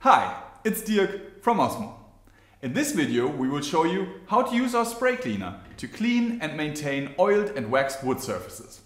Hi, it's Dirk from Osmo. In this video we will show you how to use our spray cleaner to clean and maintain oiled and waxed wood surfaces.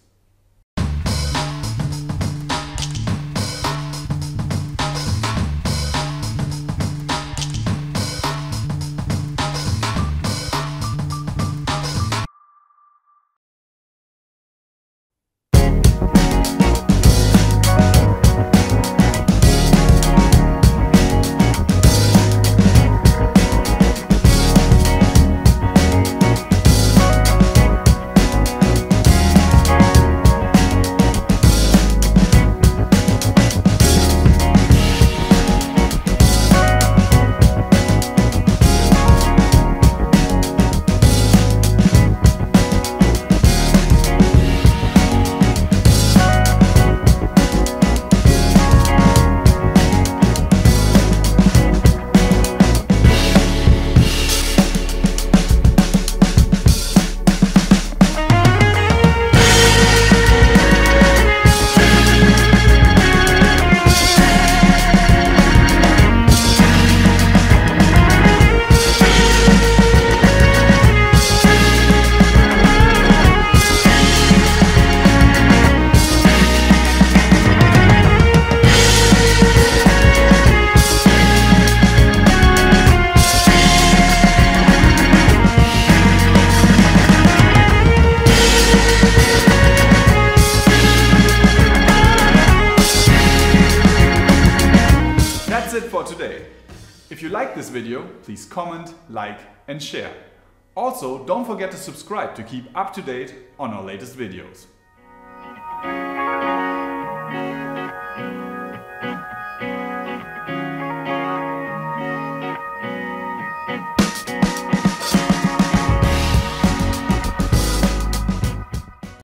That's it for today. If you like this video, please comment, like and share. Also, don't forget to subscribe to keep up to date on our latest videos.